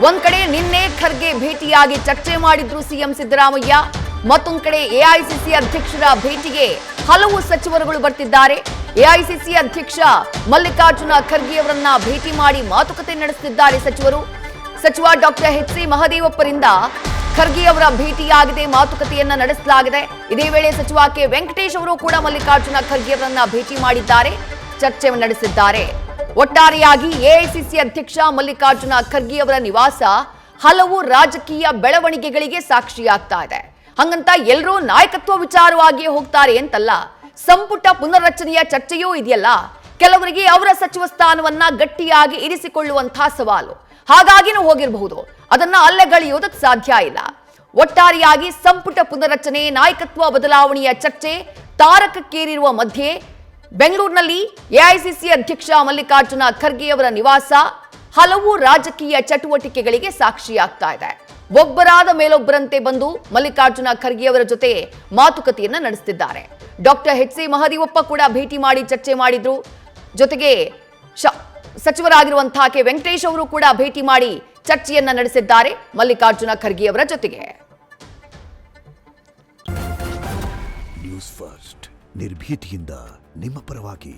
ಒಂದ್ ಕಡೆ ನಿನ್ನೆ ಖರ್ಗೆ ಭೇಟಿಯಾಗಿ ಚರ್ಚೆ ಮಾಡಿದ್ರು ಸಿಎಂ ಸಿದ್ದರಾಮಯ್ಯ. ಮತ್ತೊಂದ್ ಕಡೆ ಎಐಸಿಸಿ ಅಧ್ಯಕ್ಷರ ಭೇಟಿಗೆ ಹಲವು ಸಚಿವರುಗಳು ಬರ್ತಿದ್ದಾರೆ. ಎಐಸಿಸಿ ಅಧ್ಯಕ್ಷ ಮಲ್ಲಿಕಾರ್ಜುನ ಖರ್ಗೆ ಅವರನ್ನ ಭೇಟಿ ಮಾಡಿ ಮಾತುಕತೆ ನಡೆಸುತ್ತಿದ್ದಾರೆ ಸಚಿವರು. ಸಚಿವ ಡಾಕ್ಟರ್ ಎಚ್.ಸಿ. ಮಹದೇವಪ್ಪರಿಂದ ಖರ್ಗೆ ಅವರ ಭೇಟಿಯಾಗಿದೆ, ಮಾತುಕತೆಯನ್ನ ನಡೆಸಲಾಗಿದೆ. ಇದೇ ವೇಳೆ ಸಚಿವ ಕೆ ವೆಂಕಟೇಶ್ ಅವರು ಕೂಡ ಮಲ್ಲಿಕಾರ್ಜುನ ಖರ್ಗೆ ಅವರನ್ನ ಭೇಟಿ ಮಾಡಿದ್ದಾರೆ, ಚರ್ಚೆ ನಡೆಸಿದ್ದಾರೆ. ಒಟ್ಟಾರೆಯಾಗಿ ಎಐಸಿಸಿ ಅಧ್ಯಕ್ಷ ಮಲ್ಲಿಕಾರ್ಜುನ ಖರ್ಗೆ ಅವರ ನಿವಾಸ ಹಲವು ರಾಜಕೀಯ ಬೆಳವಣಿಗೆಗಳಿಗೆ ಸಾಕ್ಷಿಯಾಗ್ತಾ ಇದೆ. ಹಂಗಂತ ಎಲ್ಲರೂ ನಾಯಕತ್ವ ವಿಚಾರವಾಗಿಯೇ ಹೋಗ್ತಾರೆ ಅಂತಲ್ಲ, ಸಂಪುಟ ಪುನರ್ರಚನೆಯ ಚರ್ಚೆಯೂ ಇದೆಯಲ್ಲ. ಕೆಲವರಿಗೆ ಅವರ ಸಚಿವ ಸ್ಥಾನವನ್ನ ಗಟ್ಟಿಯಾಗಿ ಇರಿಸಿಕೊಳ್ಳುವಂತಹ ಸವಾಲು, ಹಾಗಾಗಿನೂ ಹೋಗಿರಬಹುದು. ಅದನ್ನ ಅಲ್ಲೆಗಳೆಯುವುದಕ್ಕೆ ಸಾಧ್ಯ ಇಲ್ಲ. ಒಟ್ಟಾರೆಯಾಗಿ ಸಂಪುಟ ಪುನರ್ರಚನೆ, ನಾಯಕತ್ವ ಬದಲಾವಣೆಯ ಚರ್ಚೆ ತಾರಕಕ್ಕೇರಿರುವ ಮಧ್ಯೆ ಬೆಂಗಳೂರಿನಲ್ಲಿ ಎಐಸಿಸಿ ಅಧ್ಯಕ್ಷ ಮಲ್ಲಿಕಾರ್ಜುನ ಖರ್ಗೆ ಅವರ ನಿವಾಸ ಹಲವು ರಾಜಕೀಯ ಚಟುವಟಿಕೆಗಳಿಗೆ ಸಾಕ್ಷಿಯಾಗ್ತಾ ಇದೆ. ಒಬ್ಬರಾದ ಮೇಲೊಬ್ಬರಂತೆ ಬಂದು ಮಲ್ಲಿಕಾರ್ಜುನ ಖರ್ಗೆ ಅವರ ಜೊತೆ ಮಾತುಕತೆಯನ್ನ ನಡೆಸುತ್ತಿದ್ದಾರೆ. ಡಾಕ್ಟರ್ ಎಚ್.ಸಿ. ಮಹದೇವಪ್ಪ ಕೂಡ ಭೇಟಿ ಮಾಡಿ ಚರ್ಚೆ ಮಾಡಿದ್ರು. ಜೊತೆಗೆ ಸಚಿವರಾಗಿರುವಂತಹ ಕೆ ವೆಂಕಟೇಶ್ ಅವರು ಕೂಡ ಭೇಟಿ ಮಾಡಿ ಚರ್ಚೆಯನ್ನ ನಡೆಸಿದ್ದಾರೆ ಮಲ್ಲಿಕಾರ್ಜುನ ಖರ್ಗೆ ಅವರ ಜೊತೆಗೆ. ನ್ಯೂಸ್ ಫಸ್ಟ್ ನಿರ್ಭೀತಿಯಿಂದ ನಿಮ್ಮ ಪರವಾಗಿ.